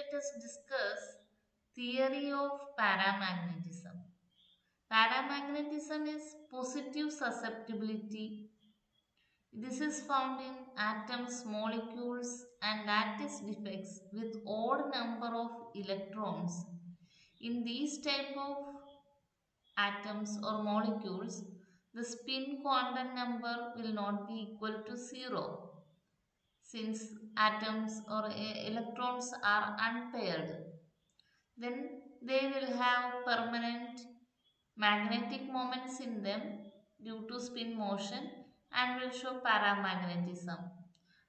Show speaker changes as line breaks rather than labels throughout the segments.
let us discuss theory of paramagnetism. Paramagnetism is positive susceptibility. This is found in atoms, molecules, and lattice defects with odd number of electrons. In these type of atoms or molecules, the spin quantum number will not be equal to zero since atoms or electrons are unpaired. Then they will have permanent magnetic moments in them due to spin motion and will show paramagnetism.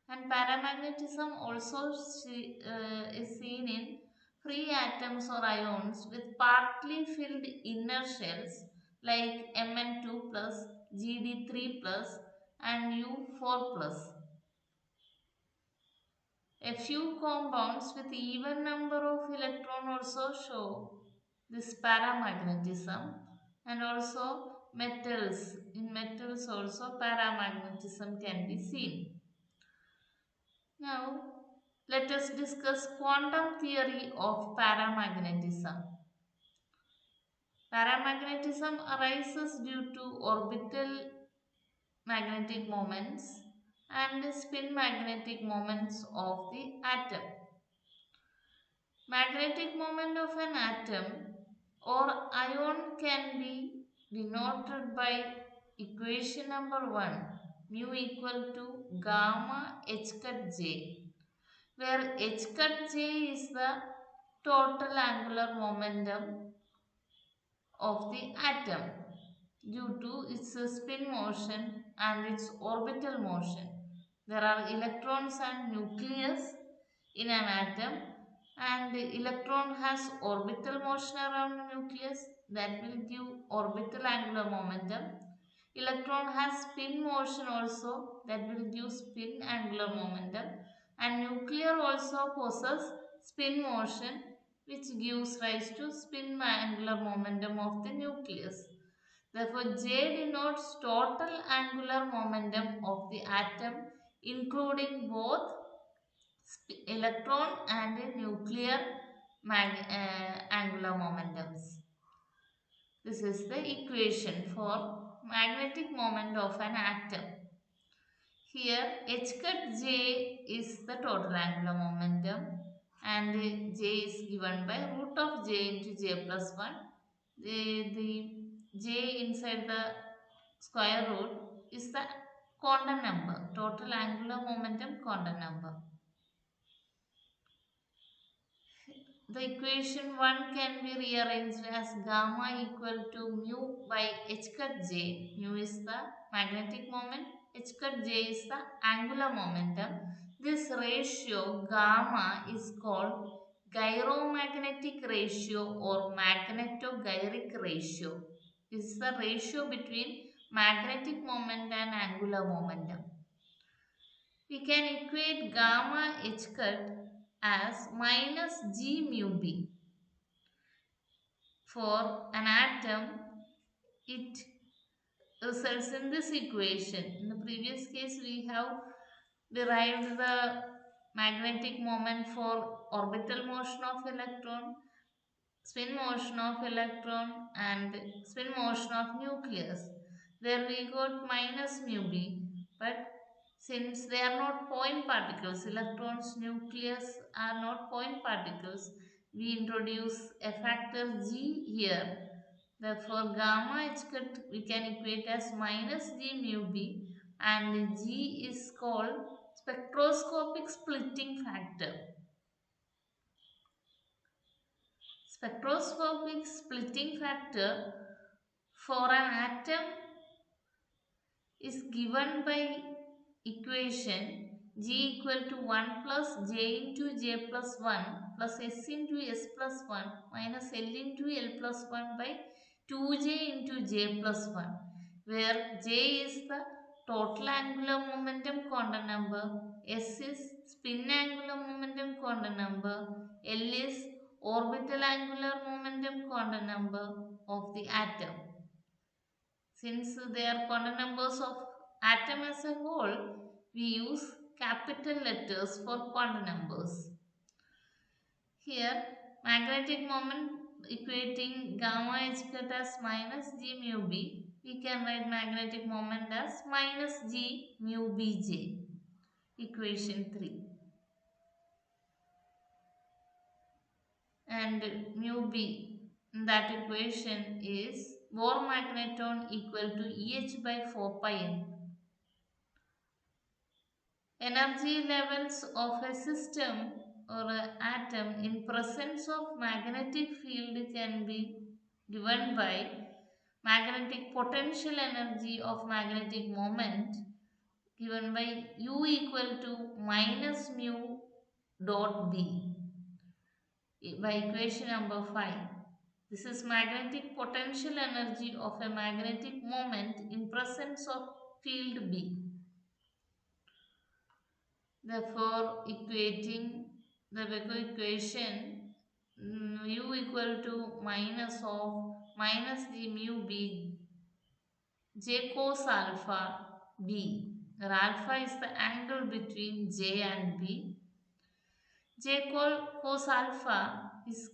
And paramagnetism also is seen in free atoms or ions with partly filled inner shells like Mn2 plus, Gd3 plus, and U4 plus. A few compounds with even number of electrons also show this paramagnetism, and also metals. In metals also paramagnetism can be seen. Now let us discuss quantum theory of paramagnetism. Paramagnetism arises due to orbital magnetic moments and spin magnetic moments of the atom. Magnetic moment of an atom or ion can be denoted by equation number 1, mu equal to gamma h cut j, where h cut j is the total angular momentum of the atom due to its spin motion and its orbital motion. There are electrons and nucleus in an atom, and the electron has orbital motion around the nucleus that will give orbital angular momentum. Electron has spin motion also that will give spin angular momentum, and nuclear also possesses spin motion which gives rise to spin angular momentum of the nucleus. Therefore, J denotes total angular momentum of the atom including both electron and nuclear angular momentums. This is the equation for magnetic moment of an atom. Here h cut j is the total angular momentum, and j is given by root of j into j plus 1. The j inside the square root is the quantum number, total angular momentum quantum number. The equation 1 can be rearranged as gamma equal to mu by h cut j. Mu is the magnetic moment, h cut j is the angular momentum. This ratio gamma is called gyromagnetic ratio or magnetogyric ratio. This is the ratio between magnetic moment and angular momentum. We can equate gamma h cut as minus g mu b. For an atom, it results in this equation. In the previous case, we have derived the magnetic moment for orbital motion of electron, spin motion of electron, and spin motion of nucleus. There we got minus mu b, but since they are not point particles, electrons, nucleus are not point particles, we introduce a factor g here. Therefore, gamma h cut we can equate as minus g mu b, and g is called spectroscopic splitting factor. Spectroscopic splitting factor for an atom is given by equation g equal to 1 plus j into j plus 1 plus s into s plus 1 minus l into l plus 1 by 2j into j plus 1, where j is the total angular momentum quantum number, s is spin angular momentum quantum number, l is orbital angular momentum quantum number of the atom. Since they are quantum numbers of atom as a whole, we use capital letters for quantum numbers. Here, magnetic moment equating gamma h cut as minus g mu b, we can write magnetic moment as minus g mu bj, equation 3. And mu b in that equation is Bohr magneton equal to Eh by 4 pi n. Energy levels of a system or an atom in presence of magnetic field can be given by magnetic potential energy of magnetic moment given by U equal to minus mu dot B by equation number 5. This is magnetic potential energy of a magnetic moment in presence of field B. Therefore, equating the Becker equation U equal to minus of minus g mu B J cos alpha B, where alpha is the angle between J and B. J cos alpha is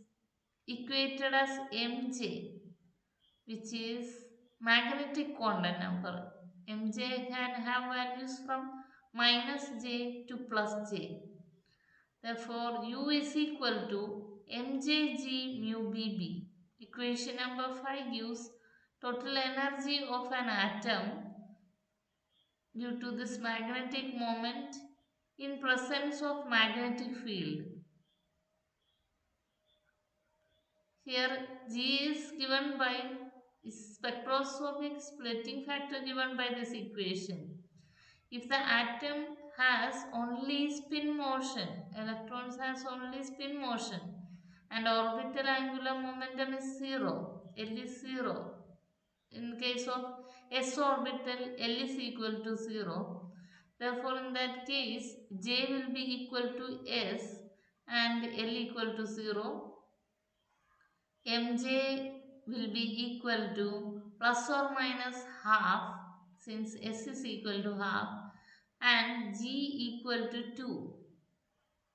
equated as mj, which is magnetic quantum number. Mj can have values from minus j to plus j. Therefore, U is equal to mjg mu bb. Equation number 5 gives total energy of an atom due to this magnetic moment in presence of magnetic field. Here G is given by spectroscopic splitting factor given by this equation. If the atom has only spin motion, electrons has only spin motion and orbital angular momentum is 0, L is 0. In case of s orbital, L is equal to 0. Therefore, in that case, J will be equal to S and L equal to 0. Mj will be equal to plus or minus half, since S is equal to half, and G equal to 2.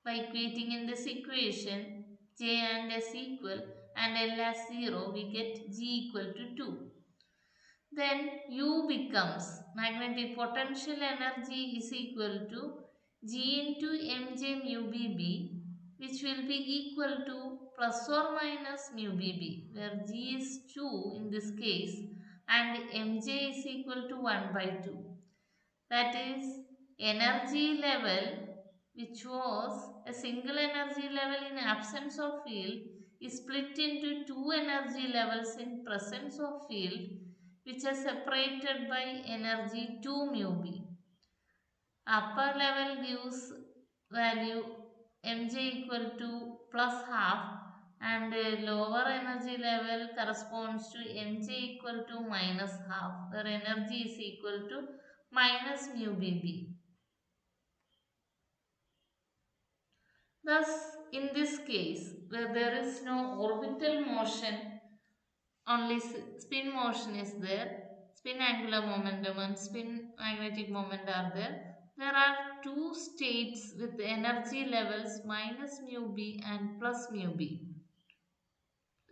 By equating in this equation, J and S equal and L as 0, we get G equal to 2. Then U becomes magnetic potential energy is equal to G into mj mu bb, which will be equal to plus or minus mu bb, where G is 2 in this case and mj is equal to 1 by 2. That is, energy level, which was a single energy level in absence of field, is split into two energy levels in presence of field, which are separated by energy 2 mu b. Upper level gives value mj equal to plus half, and lower energy level corresponds to mj equal to minus half, where energy is equal to minus mu bb. Thus, in this case, where there is no orbital motion, only spin motion is there, spin angular momentum and spin magnetic moment are there. There are two states with energy levels minus mu b and plus mu b.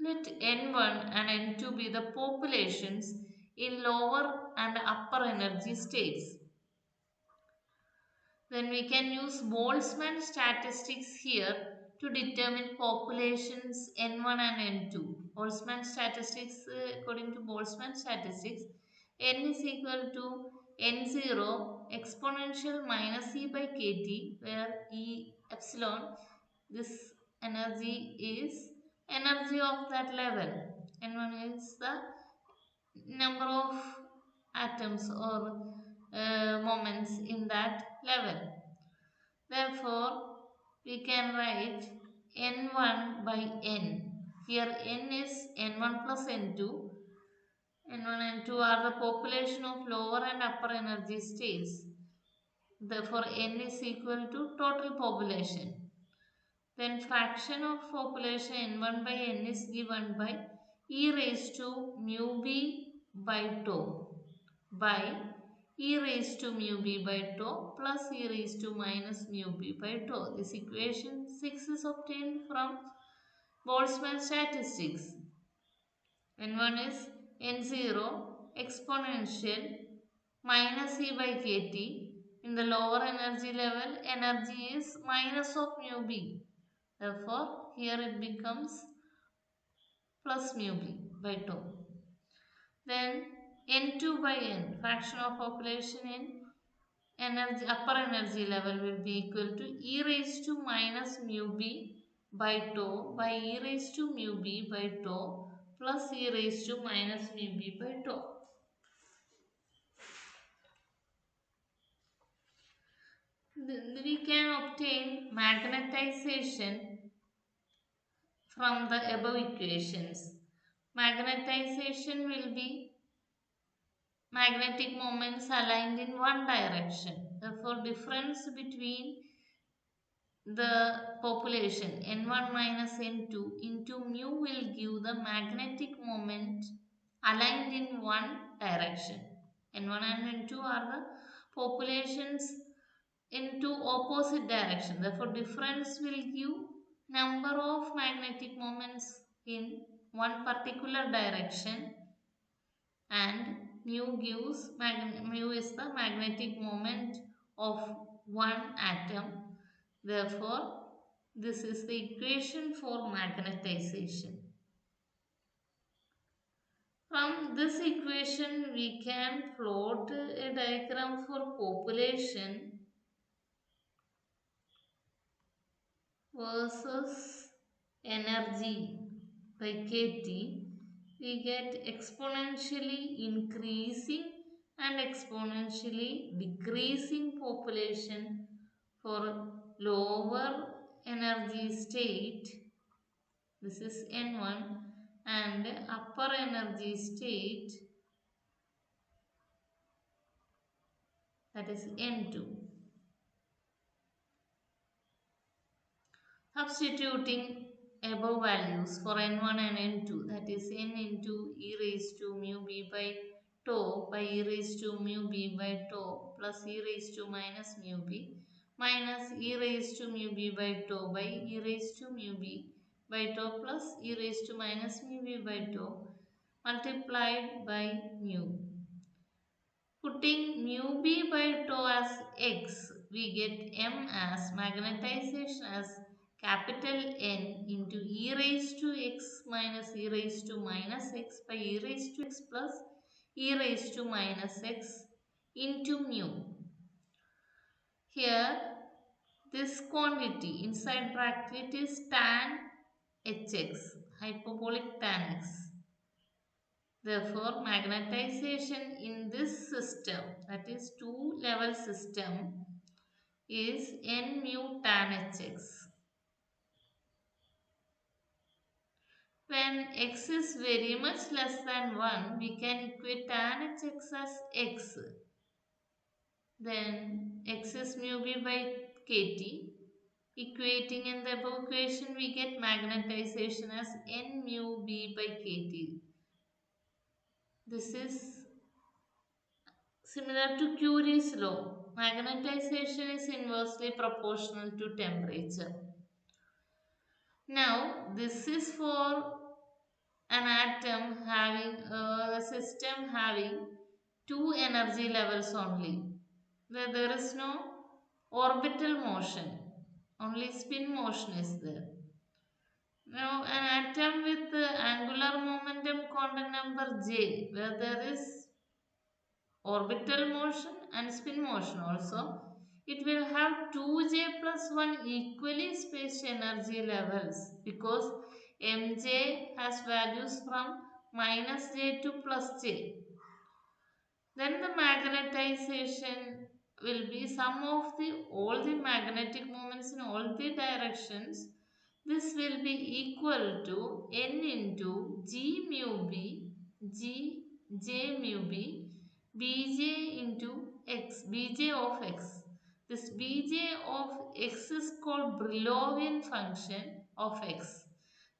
Let n1 and n2 be the populations in lower and upper energy states. Then we can use Boltzmann statistics here to determine populations n1 and n2. Boltzmann statistics, according to Boltzmann statistics, n is equal to n0 exponential minus e by kt, where e epsilon, this energy is energy of that level. N1 is the number of atoms or moments in that level. Therefore, we can write n1 by n. Here n is n1 plus n2. n1 and n2 are the population of lower and upper energy states. Therefore, n is equal to total population. Then fraction of population n1 by n is given by e raised to mu b by tau by e raised to mu b by tau plus e raised to minus mu b by tau. This equation 6 is obtained from Boltzmann statistics. N1 is N0 exponential minus E by kT. In the lower energy level, energy is minus of mu b. Therefore, here it becomes plus mu b by tau. Then N2 by N, fraction of population in energy, upper energy level will be equal to e raised to minus mu b by tau by e raised to mu b by tau plus e raised to minus mu b by tau. We can obtain magnetization from the above equations. Magnetization will be magnetic moments aligned in one direction. Therefore, difference between the population n1 minus n2 into mu will give the magnetic moment aligned in one direction. N1 and n2 are the populations in two opposite direction. Therefore, difference will give number of magnetic moments in one particular direction, and mu is the magnetic moment of one atom. Therefore, this is the equation for magnetization. From this equation, we can plot a diagram for population versus energy by kT. We get exponentially increasing and exponentially decreasing population for lower energy state. This is N1, and upper energy state, that is N2. Substituting above values for n1 and n2, that is n into e raised to mu b by tau by e raised to mu b by tau plus e raised to minus mu b minus e raised to mu b by tau by e raised to mu b by tau plus e raised to minus mu b by tau multiplied by mu. Putting mu b by tau as x, we get m as magnetization as capital N into e raised to x minus e raised to minus x by e raised to x plus e raised to minus x into mu. Here, this quantity inside bracket is tan hx, hyperbolic tan x. Therefore, magnetization in this system, that is two level system, is n mu tan hx. When x is very much less than 1, we can equate tan hx as x. Then x is mu b by kt. Equating in the above equation, we get magnetization as n mu b by kt. This is similar to Curie's law. Magnetization is inversely proportional to temperature. Now, this is for an atom having a system having two energy levels only, where there is no orbital motion, only spin motion is there. Now, an atom with angular momentum quantum number j, where there is orbital motion and spin motion also, it will have 2j plus 1 equally spaced energy levels, because mj has values from minus j to plus j. Then the magnetization will be sum of all the magnetic moments in all the directions. This will be equal to n into g mu b, g j mu b, bj into x, bj of x. This bj of x is called Brillouin function of x,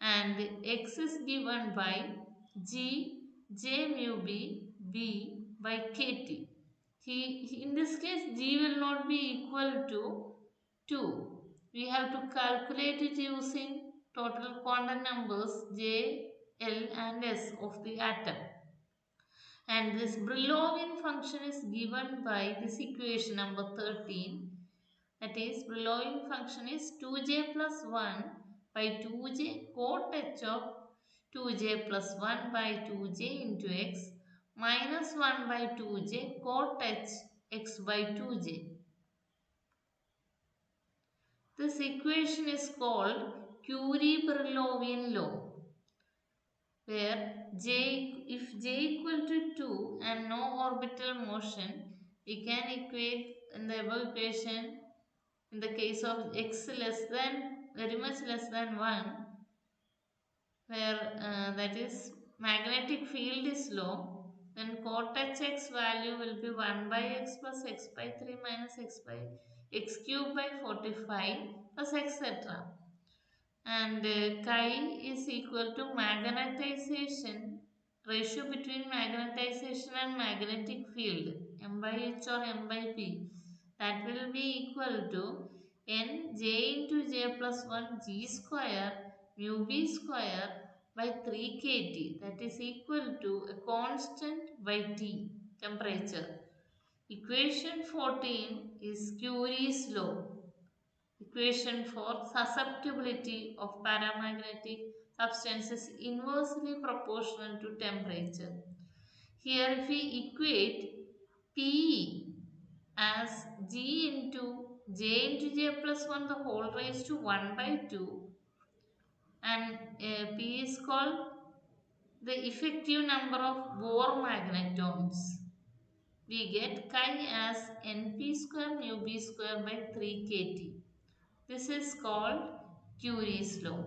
and x is given by g j mu b b by kt. In this case, g will not be equal to 2. We have to calculate it using total quantum numbers J, L and S of the atom. And this Brillouin function is given by this equation number 13. That is, Brillouin function is 2j plus 1 by 2j cot h of 2j plus 1 by 2j into x minus 1 by 2j cot h x by 2j. This equation is called Curie-Brillouin law, where if j equal to 2 and no orbital motion, we can equate in the above equation in the case of x less than very much less than 1, where that is magnetic field is low, then cot hx value will be 1 by x plus x by 3 minus x by x cube by 45 plus etc. And chi is equal to magnetization ratio between magnetization and magnetic field m by h or m by p, that will be equal to n j into j plus 1 g square mu b square by 3 kt, that is equal to a constant by T temperature. Equation 14 is Curie's law, equation for susceptibility of paramagnetic substances inversely proportional to temperature. Here if we equate P as G into J into J plus 1 the whole raised to 1 by 2, and P is called the effective number of Bohr magnetons, we get chi as Np square mu b square by 3 kt. This is called Curie's law.